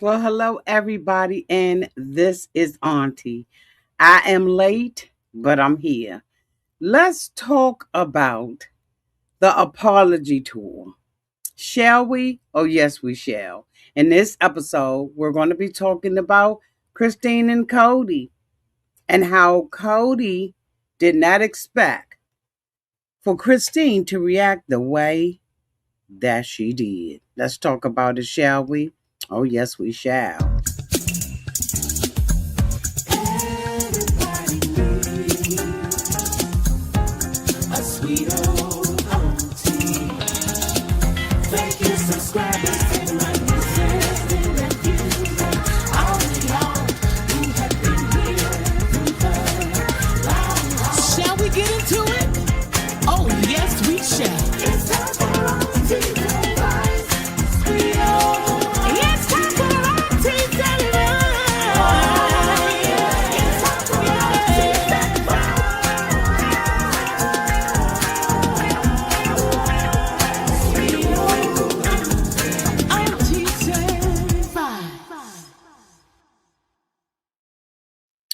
Well, hello, everybody, and this is Auntie. I am late, but I'm here. Let's talk about the apology tour. Shall we? Oh, yes, we shall. In this episode, we're going to be talking about Christine and Cody and how Cody did not expect for Christine to react the way that she did. Let's talk about it, shall we? Oh, yes, we shall. A sweet old auntie. Thank you, subscribers and my nieces and nephews. All of y'all who have been here through the long haul. Shall we get into it? Oh, yes, we shall. It's time for Auntie's advice. Sweet old. It's time for Auntie's advice. Oh, yeah. It's time for Auntie's advice.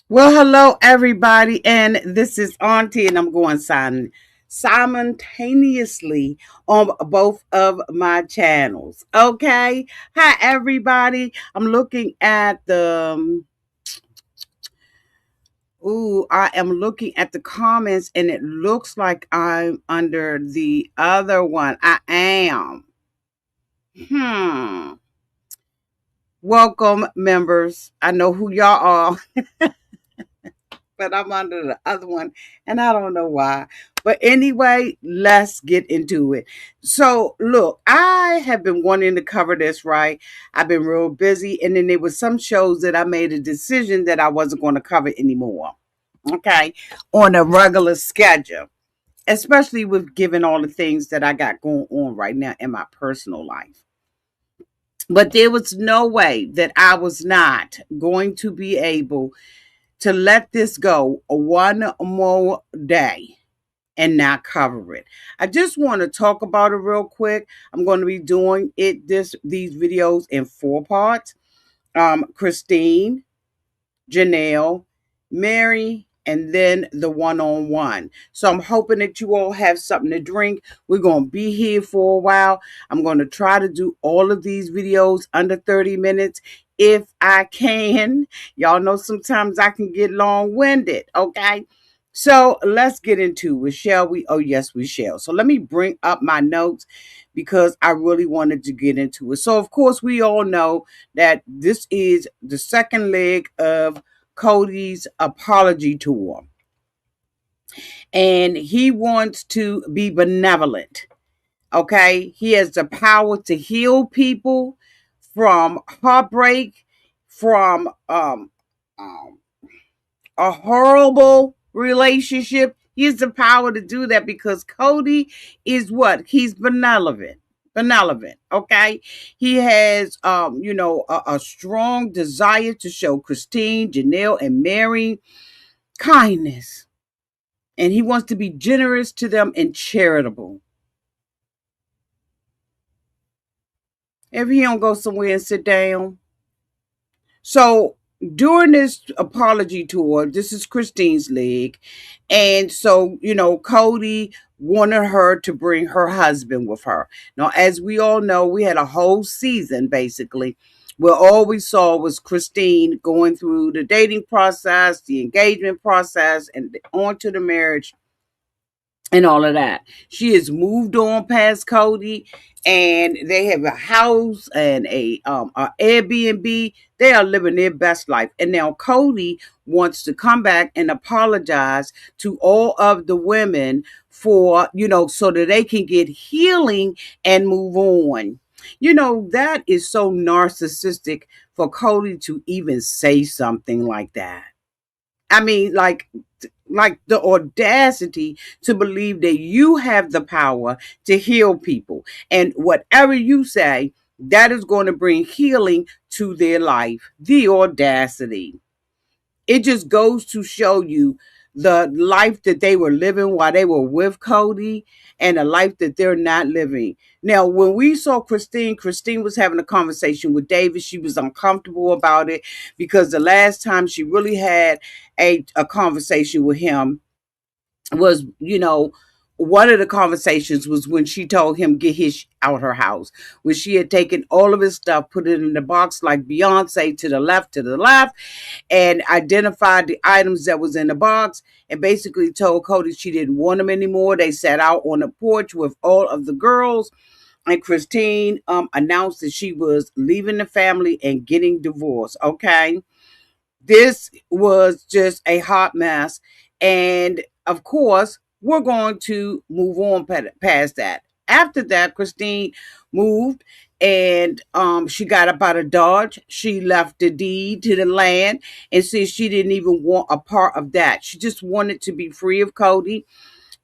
Well, hello, everybody, and this is Auntie, and I'm going simultaneously on both of my channels. Okay, hi, everybody. I'm looking at the. I am looking at the comments, and it looks like I'm under the other one. I am. Hmm. Welcome, members. I know who y'all are. But I'm under the other one and I don't know why. But anyway, let's get into it. So, look, I have been wanting to cover this, right? I've been real busy, and then there was some shows that I made a decision that I wasn't going to cover anymore. Okay, on a regular schedule, especially with given all the things that I got going on right now in my personal life. But there was no way that I was not going to be able to let this go one more day and not cover it. I just want to talk about it real quick. I'm going to be doing these videos in four parts. Christine, Janelle, Mary, and then the one-on-one. So I'm hoping that you all have something to drink. We're going to be here for a while. I'm going to try to do all of these videos under 30 minutes if I can. Y'all know sometimes I can get long-winded, okay? So let's get into it, shall we? Oh, yes, we shall. So let me bring up my notes because I really wanted to get into it. So, of course, we all know that this is the second leg of Cody's apology tour. And he wants to be benevolent. Okay. He has the power to heal people from heartbreak, from um, a horrible relationship. He has the power to do that because Cody is what? He's benevolent, okay? He has a strong desire to show Christine, Janelle, and Mary kindness. And he wants to be generous to them and charitable. If he don't go somewhere and sit down. So during this apology tour, this is Christine's leg. And so, Cody wanted her to bring her husband with her. Now, as we all know, we had a whole season basically where all we saw was Christine going through the dating process, the engagement process, and on to the marriage and all of that. She has moved on past Cody, and they have a house and a Airbnb. They are living their best life. And now Cody wants to come back and apologize to all of the women for, so that they can get healing and move on. That is so narcissistic for Cody to even say something like that. I mean, like the audacity to believe that you have the power to heal people. And whatever you say, that is going to bring healing to their life. The audacity. It just goes to show you the life that they were living while they were with Cody and the life that they're not living. Now, when we saw Christine, Christine was having a conversation with David. She was uncomfortable about it because the last time she really had a conversation with him was, one of the conversations was when she told him get his out her house, when she had taken all of his stuff, put it in the box like Beyonce, to the left, and identified the items that was in the box, and basically told Cody she didn't want them anymore. They sat out on the porch with all of the girls, and Christine announced that she was leaving the family and getting divorced. Okay, this was just a hot mess. And of course, we're going to move on past that. After that, Christine moved and she got up out of Dodge. She left the deed to the land and said she didn't even want a part of that. She just wanted to be free of Cody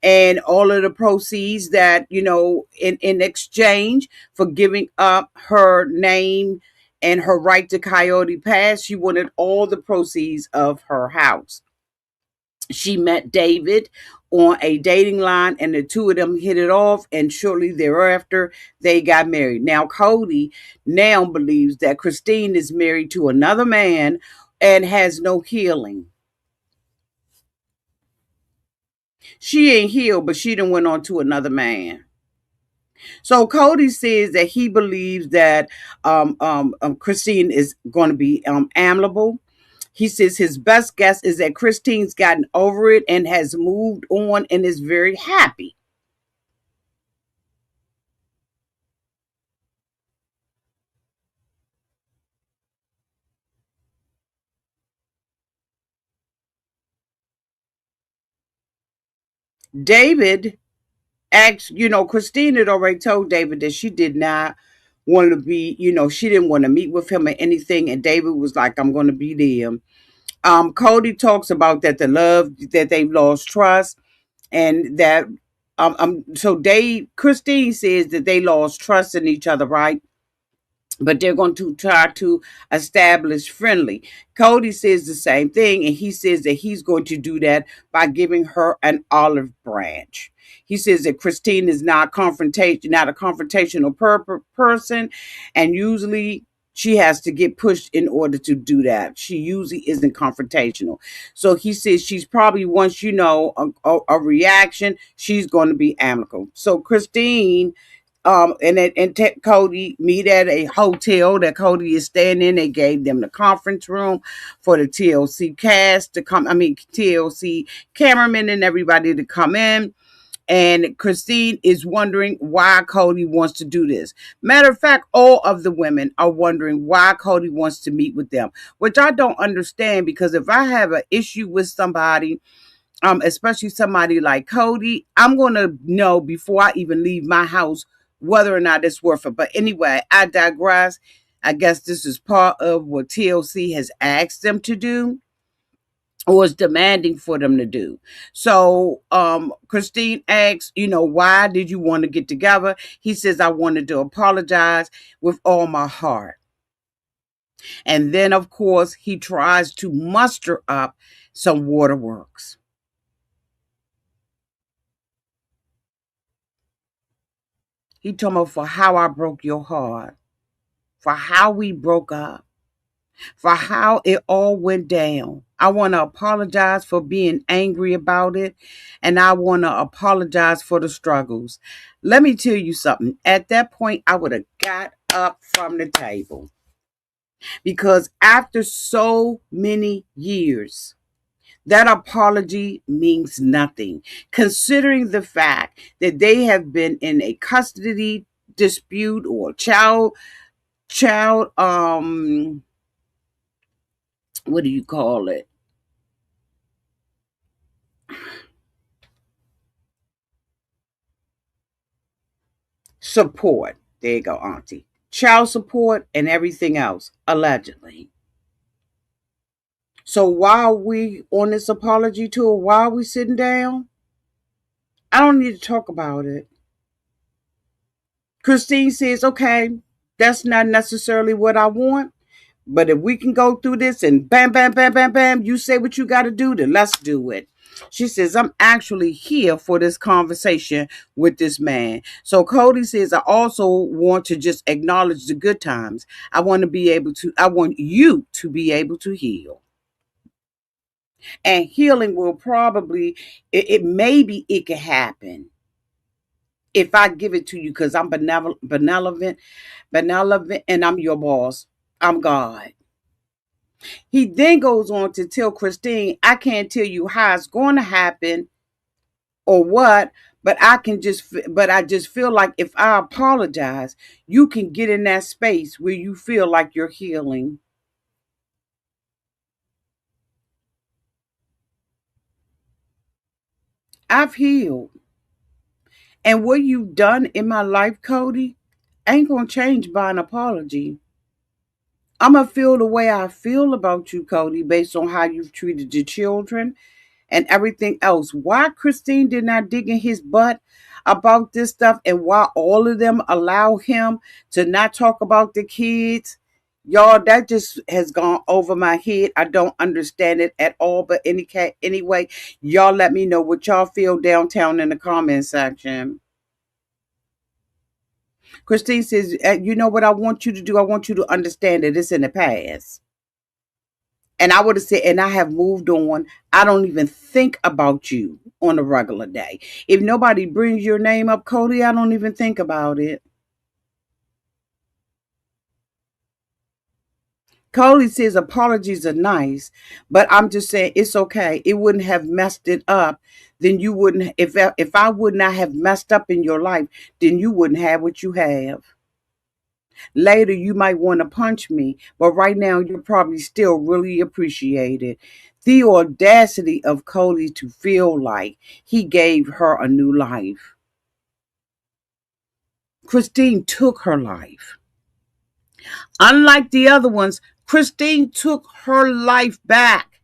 and all of the proceeds that, in exchange for giving up her name and her right to Coyote Pass, she wanted all the proceeds of her house. She met David on a dating line, and the two of them hit it off, and shortly thereafter they got married. Now Cody now believes that Christine is married to another man and has no healing. She ain't healed, but she done went on to another man. So Cody says that he believes that Christine is going to be amiable. He says his best guess is that Christine's gotten over it and has moved on and is very happy. David asked, Christine had already told David that she did not want to be, she didn't want to meet with him or anything. And David was like, I'm going to be there. Cody talks about that the love that they've lost trust, and that so Christine says that they lost trust in each other, right? But they're going to try to establish friendly. Cody says the same thing, and he says that he's going to do that by giving her an olive branch. He says that Christine is not a confrontational person, and usually she has to get pushed in order to do that. She usually isn't confrontational. So he says she's probably, once a reaction, she's going to be amicable. So Christine and Cody meet at a hotel that Cody is staying in. They gave them the conference room for the TLC cast to come. I mean, TLC cameramen and everybody to come in. And Christine is wondering why Cody wants to do this. Matter of fact, all of the women are wondering why Cody wants to meet with them, which I don't understand, because if I have an issue with somebody, especially somebody like Cody, I'm going to know before I even leave my house whether or not it's worth it. But anyway, I digress. I guess this is part of what TLC has asked them to do or is demanding for them to do. So Christine asks, why did you want to get together? He says, I wanted to apologize with all my heart. And then, of course, he tries to muster up some waterworks. He told me for how I broke your heart, for how we broke up, for how it all went down. I want to apologize for being angry about it, and I want to apologize for the struggles. Let me tell you something. At that point, I would have got up from the table, because after so many years, that apology means nothing, considering the fact that they have been in a custody dispute or child what do you call it, support. There you go, Auntie. Child support and everything else, allegedly. So while we on this apology tour, while we sitting down, I don't need to talk about it. Christine says, okay, that's not necessarily what I want, but if we can go through this and bam, bam, bam, bam, bam, you say what you got to do, then let's do it. She says, I'm actually here for this conversation with this man. So Cody says, I also want to just acknowledge the good times. I want you to be able to heal. And healing will probably, it maybe it can happen if I give it to you because I'm benevolent, and I'm your boss. I'm God. He then goes on to tell Christine, I can't tell you how it's going to happen or what, but I just feel like if I apologize, you can get in that space where you feel like you're healing. I've healed. And what you've done in my life, Cody, ain't going to change by an apology. I'm going to feel the way I feel about you, Cody, based on how you've treated your children and everything else. Why Christine did not dig in his butt about this stuff and why all of them allow him to not talk about the kids. Y'all, that just has gone over my head. I don't understand it at all. But anyway, y'all let me know what y'all feel downtown in the comment section. Christine says, you know what I want you to do? I want you to understand that it's in the past. And I would have said, and I have moved on. I don't even think about you on a regular day. If nobody brings your name up, Cody, I don't even think about it. Cody says apologies are nice, but I'm just saying it's okay. It wouldn't have messed it up. Then you wouldn't, if I would not have messed up in your life, then you wouldn't have what you have. Later, you might want to punch me, but right now, you probably still really appreciate it. The audacity of Cody to feel like he gave her a new life. Christine took her life. Unlike the other ones, Christine took her life back.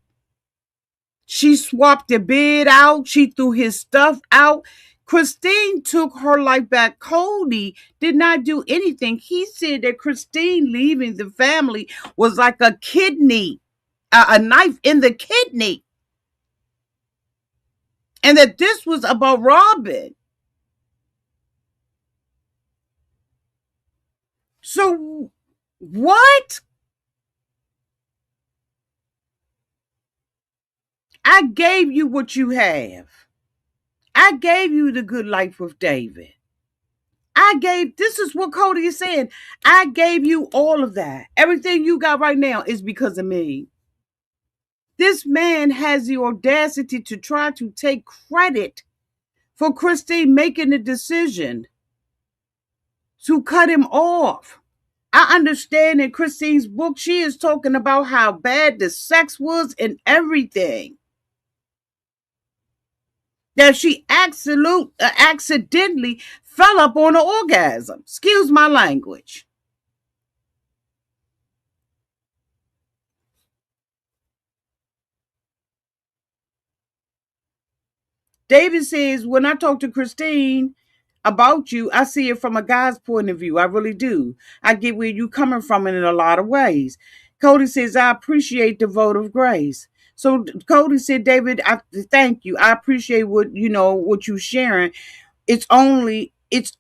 She swapped the bed out. She threw his stuff out. Christine took her life back. Cody did not do anything. He said that Christine leaving the family was like a kidney, a knife in the kidney, and that this was about Robin. So, what? I gave you what you have. I gave you the good life with David. This is what Cody is saying. I gave you all of that. Everything you got right now is because of me. This man has the audacity to try to take credit for Christine making the decision to cut him off. I understand in Christine's book, she is talking about how bad the sex was and everything. That she accidentally fell up on an orgasm. Excuse my language. David says, when I talk to Christine about you, I see it from a guy's point of view. I really do. I get where you coming from in a lot of ways. Cody says, I appreciate the vote of grace. So Cody said, David, I thank you. I appreciate what you sharing. It's only it's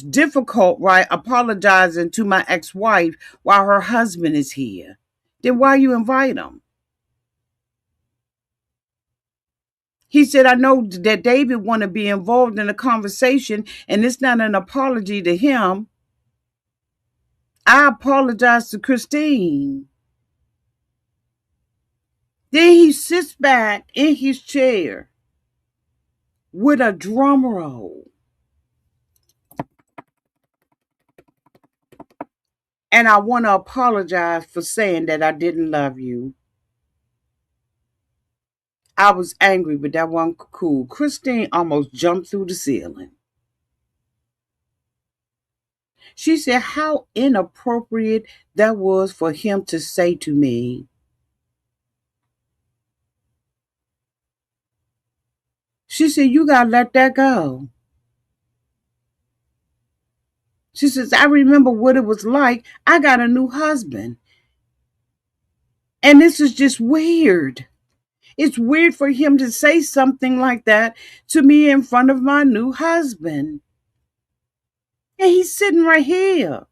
difficult, right? Apologizing to my ex-wife while her husband is here. Then why you invite him? He said, I know that David want to be involved in the conversation, and it's not an apology to him. I apologize to Christine. Then he sits back in his chair with a drum roll. And I want to apologize for saying that I didn't love you. I was angry, but that wasn't cool. Christine almost jumped through the ceiling. She said how inappropriate that was for him to say to me. She said, you got to let that go. She says, I remember what it was like. I got a new husband. And this is just weird. It's weird for him to say something like that to me in front of my new husband. And he's sitting right here.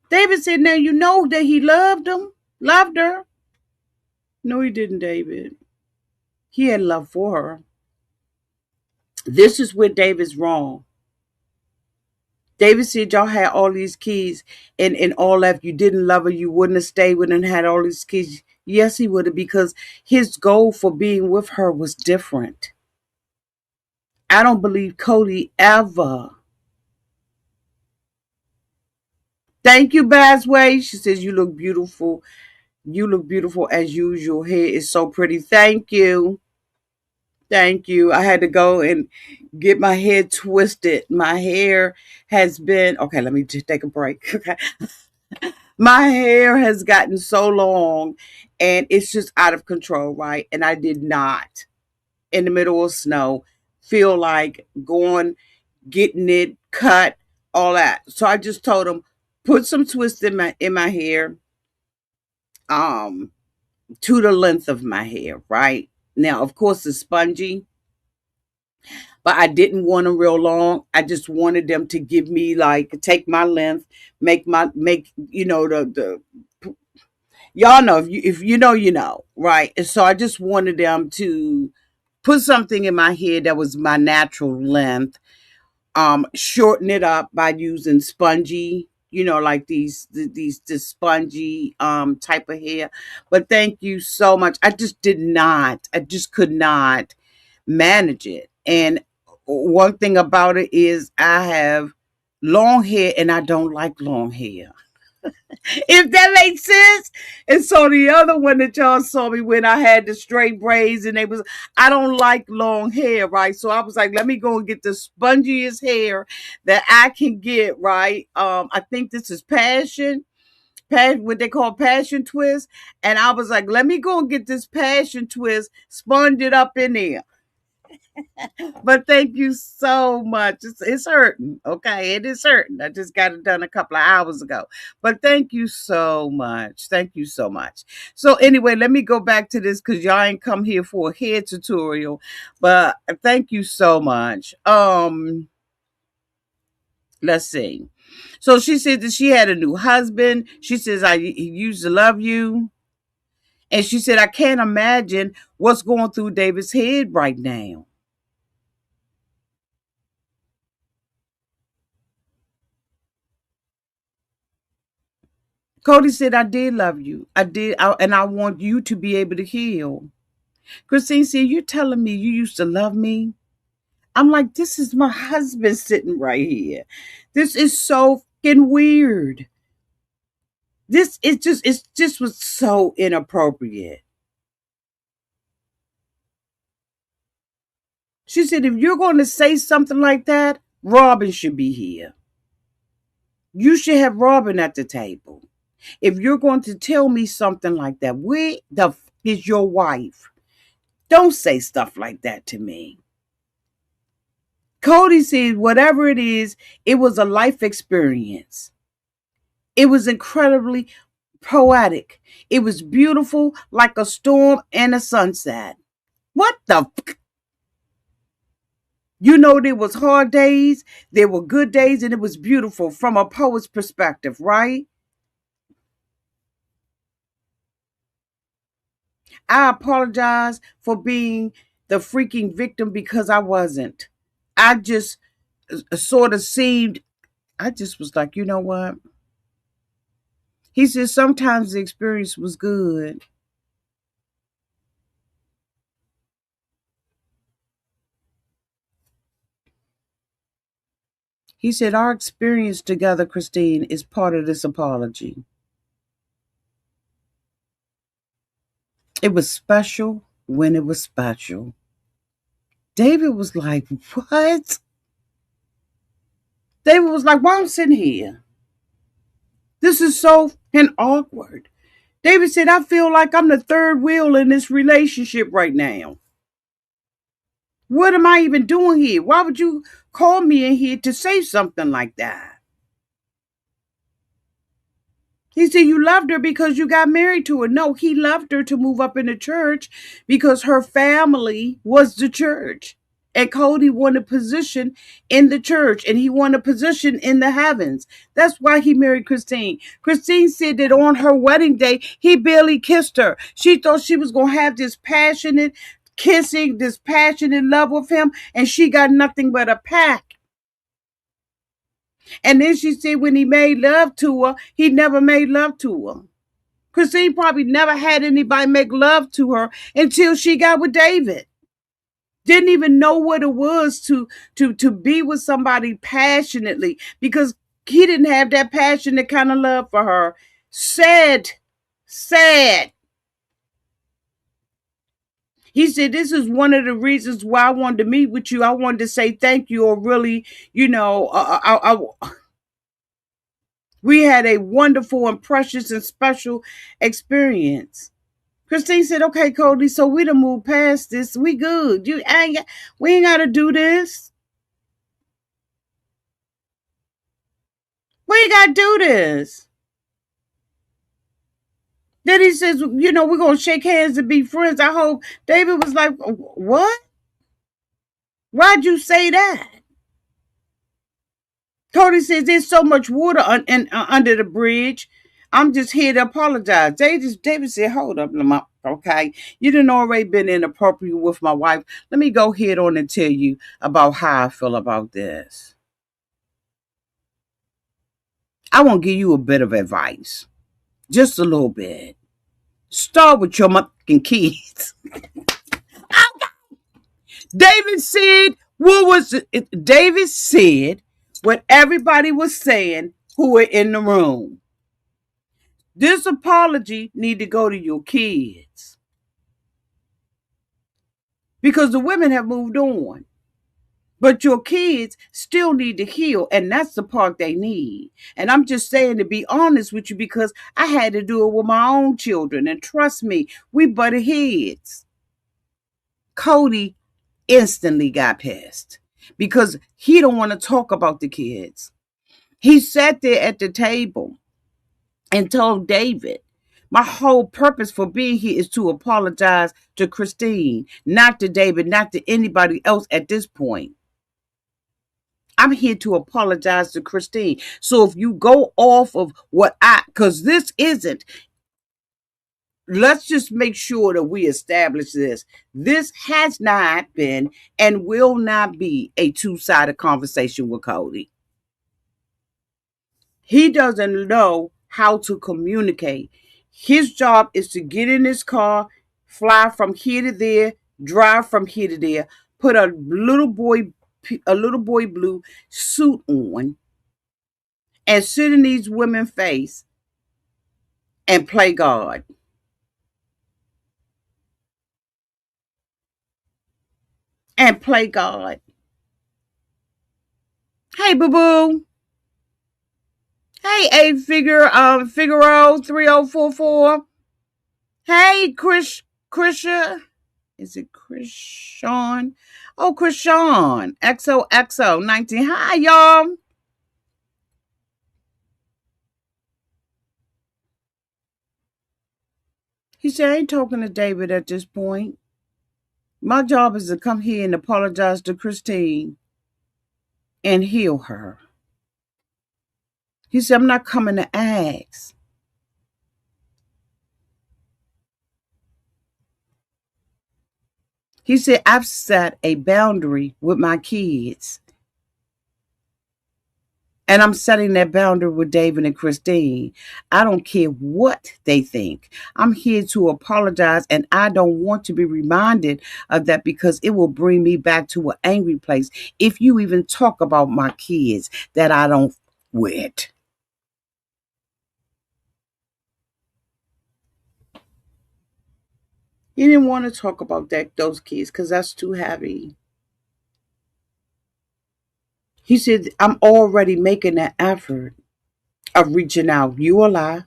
David said, now you know that he loved her. No, he didn't, David. He had love for her. This is where David's wrong. David said y'all had all these keys and all that. If you didn't love her, you wouldn't have stayed with her and had all these keys. Yes, he would have, because his goal for being with her was different. I don't believe Cody ever. Thank you, Basway. She says, you look beautiful. You look beautiful as usual. Hair is so pretty. Thank you. Thank you. I had to go and get my hair twisted. My hair has been, okay, let me just take a break. Okay. My hair has gotten so long and it's just out of control, right? And I did not, in the middle of snow, feel like going, getting it cut, all that. So I just told him, put some twist in my hair, um, to the length of my hair, right? Now, of course, it's spongy, but I didn't want them real long. I just wanted them to give me, like, take my length, make the y'all know, if you know, you know, right? And so I just wanted them to put something in my hair that was my natural length, shorten it up by using spongy, like these this spongy type of hair. But thank you so much. I just could not manage it. And one thing about it is I have long hair and I don't like long hair. If that makes sense. And so the other one that y'all saw me when I had the straight braids and I don't like long hair, right? So I was like, let me go and get the spongiest hair that I can get, right? I think this is what they call passion twist. And I was like, let me go and get this passion twist, sponge it up in there. But thank you so much. It's hurting. Okay. It is hurting. I just got it done a couple of hours ago. But thank you so much. Thank you so much. So anyway, let me go back to this because y'all ain't come here for a hair tutorial. But thank you so much. Let's see. So she said that she had a new husband. She says, he used to love you. And she said, I can't imagine what's going through David's head right now. Cody said, I did love you. And I want you to be able to heal. Christine said, you're telling me you used to love me? I'm like, this is my husband sitting right here. This is so fucking weird. It just was so inappropriate. She said, if you're going to say something like that, Robin should be here. You should have Robin at the table. If you're going to tell me something like that, where the is your wife? Don't say stuff like that to me. Cody said, whatever it is, it was a life experience. It was incredibly poetic. It was beautiful, like a storm and a sunset. What the? There was hard days, there were good days, and it was beautiful from a poet's perspective, right? I apologize for being the freaking victim because I wasn't. I just sort of seemed, I just was like, you know what? He said sometimes the experience was good. He said our experience together, Christine, is part of this apology. It was special when it was special. David was like, what? David was like, why I'm sitting here? This is so awkward. David said, I feel like I'm the third wheel in this relationship right now. What am I even doing here? Why would you call me in here to say something like that? He said, you loved her because you got married to her. No, he loved her to move up in the church because her family was the church. And Cody wanted a position in the church and he wanted a position in the heavens. That's why he married Christine. Christine said that on her wedding day, he barely kissed her. She thought she was going to have this passionate kissing, this passionate love with him, and she got nothing but a pack. And then she said when he made love to her, he never made love to her. Christine probably never had anybody make love to her until she got with David. Didn't even know what it was to be with somebody passionately because he didn't have that passionate kind of love for her. Sad. He said, this is one of the reasons why I wanted to meet with you. I wanted to say thank you or really, we had a wonderful and precious and special experience. Christine said, okay, Cody, so we done moved past this. We good. We ain't gotta do this. We ain't gotta do this. Then he says, we're gonna shake hands and be friends. I hope David was like, what? Why'd you say that? Cody says there's so much water under the bridge. I'm just here to apologize. David said, hold up, Lamar. Okay. You done already been inappropriate with my wife. Let me go ahead on and tell you about how I feel about this. I want to give you a bit of advice. Just a little bit. Start with your motherfucking kids. David said, what was it? David said what everybody was saying who were in the room. This apology need to go to your kids because the women have moved on. But your kids still need to heal, and that's the part they need. And I'm just saying to be honest with you because I had to do it with my own children. And trust me, we butted heads. Cody instantly got pissed because he don't want to talk about the kids. He sat there at the table and told David, my whole purpose for being here is to apologize to Christine, not to David, not to anybody else at this point. I'm here to apologize to Christine. So if you go off of because this isn't, let's just make sure that we establish this. This has not been and will not be a two-sided conversation with Cody. He doesn't know how to communicate. His job is to get in his car, fly from here to there, drive from here to there, put a little boy blue suit on, and sit in these women's face and play God. And play God. Hey, boo boo. Hey, Figaro 3044. Hey, Krisha. Is it Chris Sean? Oh, Chris Sean. XOXO 19. Hi, y'all. He said, I ain't talking to David at this point. My job is to come here and apologize to Christine and heal her. He said, I'm not coming to ask. He said, I've set a boundary with my kids. And I'm setting that boundary with David and Christine. I don't care what they think. I'm here to apologize, and I don't want to be reminded of that because it will bring me back to an angry place if you even talk about my kids that I don't with. He didn't want to talk about those kids because that's too heavy. He said, I'm already making an effort of reaching out. You a lie.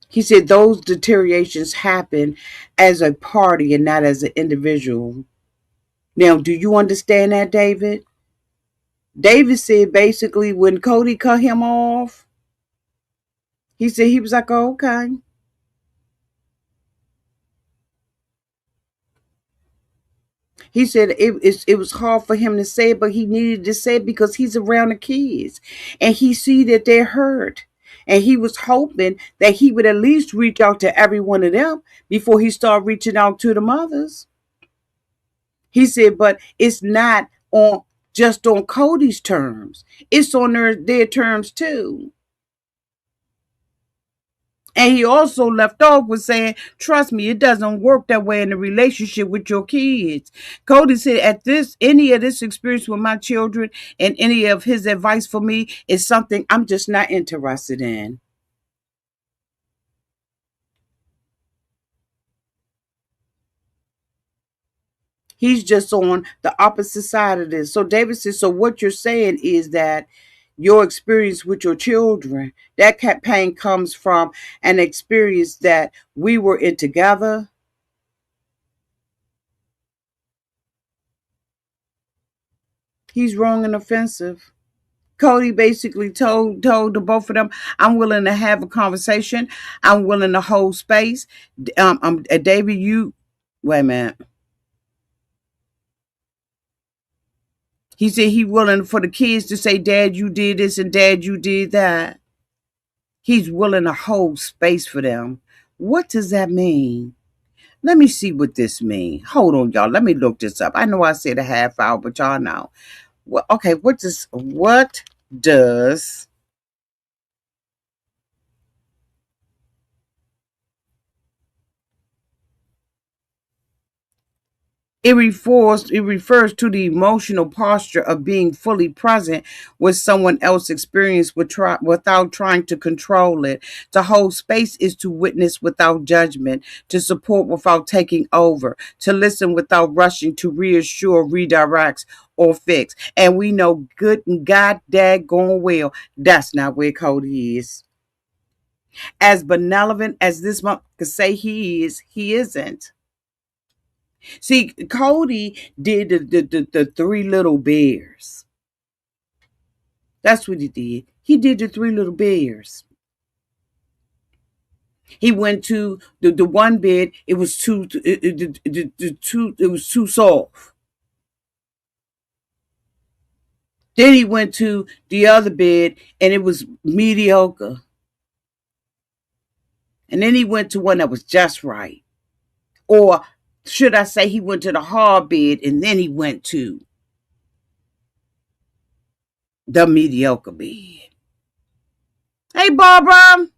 He said those deteriorations happen as a party and not as an individual. Now, do you understand that, David? David said basically when Cody cut him off, He said he was like, oh, okay. He said it was hard for him to say it, but he needed to say it because he's around the kids and he see that they're hurt. And he was hoping that he would at least reach out to every one of them before he started reaching out to the mothers. He said, but it's not on just on Cody's terms. It's on their terms too. And he also left off with saying, trust me, it doesn't work that way in a relationship with your kids. Cody said, at this, any of this experience with my children and any of his advice for me is something I'm just not interested in. He's just on the opposite side of this. So David says, so what you're saying is that your experience with your children, that pain comes from an experience that we were in together. He's wrong and offensive. Cody basically told the both of them, "I'm willing to have a conversation. I'm willing to hold space." David, you wait a minute. He said he willing for the kids to say, "Dad, you did this," and "Dad, you did that." He's willing to hold space for them. What does that mean? Let me see what this means. Hold on, y'all. Let me look this up. I know I said a half hour, but y'all know. Well, okay, what does it refers to the emotional posture of being fully present with someone else's experience without trying to control it. To hold space is to witness without judgment, to support without taking over, to listen without rushing, to reassure, redirects, or fix. And we know good and god daggone well that's not where Cody is. As benevolent as this month could say he is, he isn't. See, Cody did the three little bears. That's what he did. He did the three little bears. He went to the one bed. It was it was too soft. Then he went to the other bed and it was mediocre. And then he went to one that was just right. Or should I say he went to the hard bed and then he went to the mediocre bed. Hey, Barbara.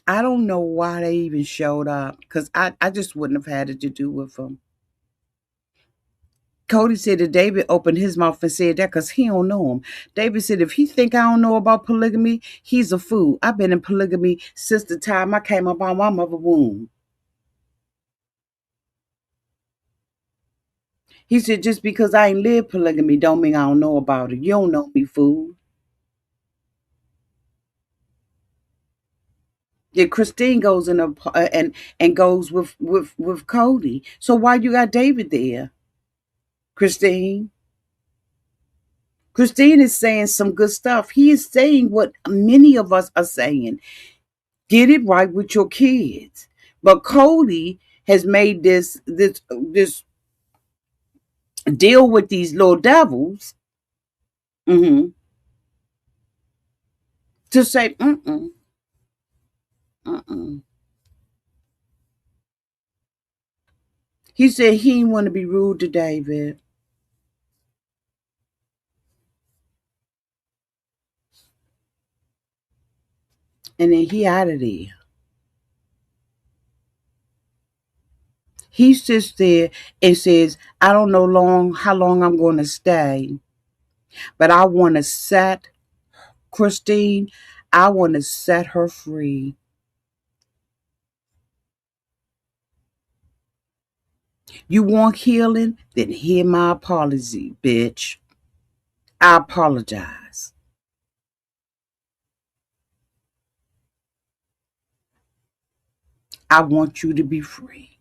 I don't know why they even showed up because I just wouldn't have had it to do with them. Cody said that David opened his mouth and said that because he don't know him. David said, if he think I don't know about polygamy, he's a fool. I've been in polygamy since the time I came up out my mother's womb. He said, just because I ain't lived polygamy don't mean I don't know about it. You don't know me, fool. Yeah, Christine goes in and goes with Cody. So why you got David there, Christine? Christine is saying some good stuff. He is saying what many of us are saying. Get it right with your kids. But Cody has made this deal with these little devils, mhm, to say, mm. He said he didn't want to be rude to David. And then he out of there. He sits there and says, I don't know how long I'm going to stay, but I want to set Christine, I want to set her free. You want healing? Then hear my apology, bitch. I apologize. I want you to be free.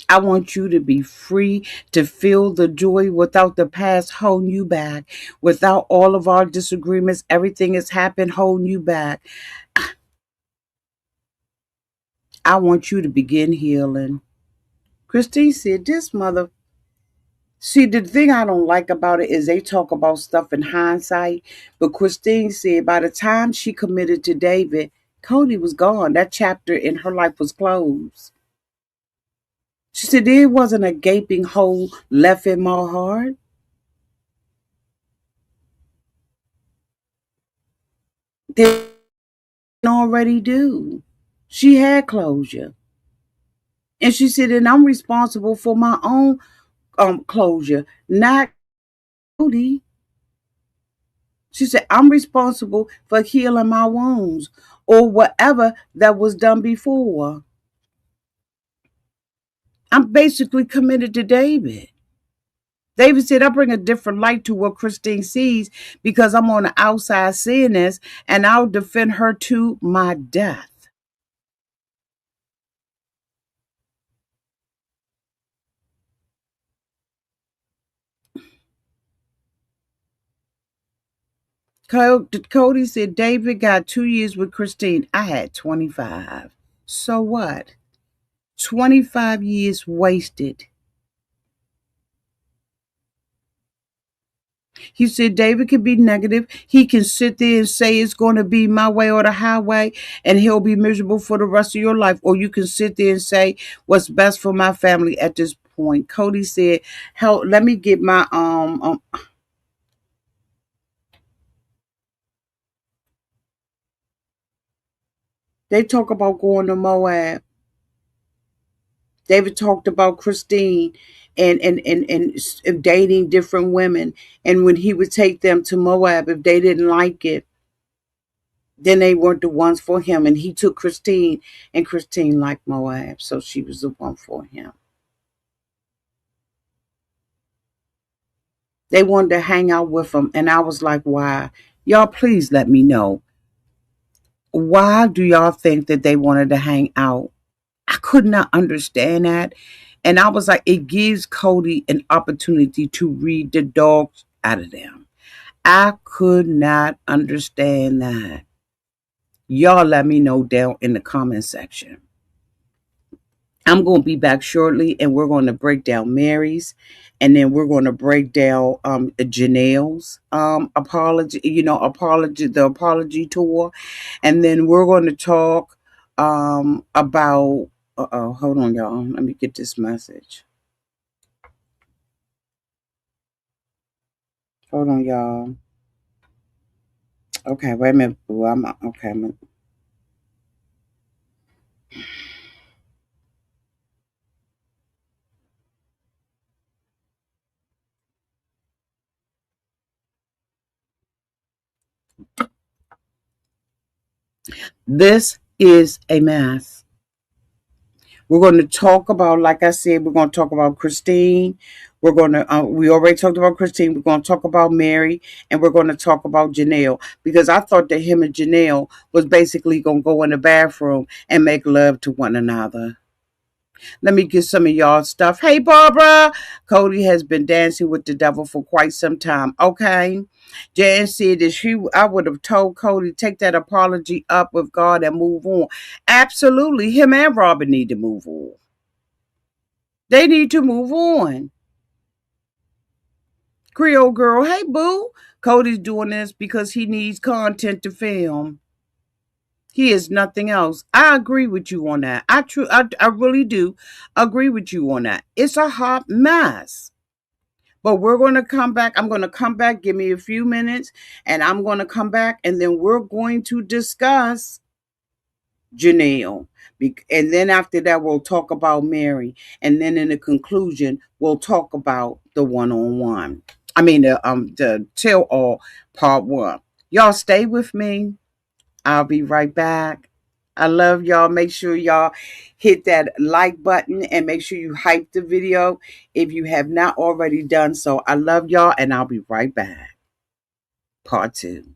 I want you to be free to feel the joy without the past holding you back, without all of our disagreements. Everything has happened holding you back. I want you to begin healing. Christine said, this mother. See, the thing I don't like about it is they talk about stuff in hindsight. But Christine said by the time she committed to David, Cody was gone. That chapter in her life was closed. She said there wasn't a gaping hole left in my heart. They already do. She had closure. And she said, and I'm responsible for my own closure, not Cody. She said, I'm responsible for healing my wounds or whatever that was done before. I'm basically committed to David. David said, I bring a different light to what Christine sees because I'm on the outside seeing this, and I'll defend her to my death. Cody said, David got 2 years with Christine. I had 25. So what? 25 years wasted. He said David can be negative. He can sit there and say it's going to be my way or the highway, and he'll be miserable for the rest of your life. Or you can sit there and say what's best for my family at this point. Cody said, "Hell, let me get my They talk about going to Moab. David talked about Christine and dating different women, and when he would take them to Moab, if they didn't like it, then they weren't the ones for him. And he took Christine, and Christine liked Moab, so she was the one for him. They wanted to hang out with him, and I was like, why? Y'all, please let me know. Why do y'all think that they wanted to hang out? I could not understand that. And I was like, it gives Cody an opportunity to read the dogs out of them. I could not understand that. Y'all let me know down in the comment section. I'm going to be back shortly, and we're going to break down Mary's, and then we're going to break down Janelle's apology, the apology tour, and then we're going to talk about. Hold on, y'all. Let me get this message. Hold on, y'all. Okay, wait a minute. Boo. I'm okay. This is a mess. We're going to talk about, like I said, we're going to talk about Christine. We're going to, we already talked about Christine. We're going to talk about Mary, and we're going to talk about Janelle, because I thought that him and Janelle was basically going to go in the bathroom and make love to one another. Let me get some of y'all stuff. Hey, Barbara. Cody has been dancing with the devil for quite some time. Okay. Jan said that I would have told Cody, take that apology up with God and move on. Absolutely. Him and Robin need to move on. They need to move on. Creole girl, hey, boo. Cody's doing this because he needs content to film. He is nothing else. I agree with you on that. I really do agree with you on that. It's a hot mess. But we're going to come back. I'm going to come back. Give me a few minutes, and I'm going to come back, and then we're going to discuss Janelle. And then after that, we'll talk about Mary. And then in the conclusion, we'll talk about the one-on-one. I mean, the tell all part one. Y'all stay with me. I'll be right back. I love y'all. Make sure y'all hit that like button and make sure you hype the video if you have not already done so. I love y'all, and I'll be right back. Part two.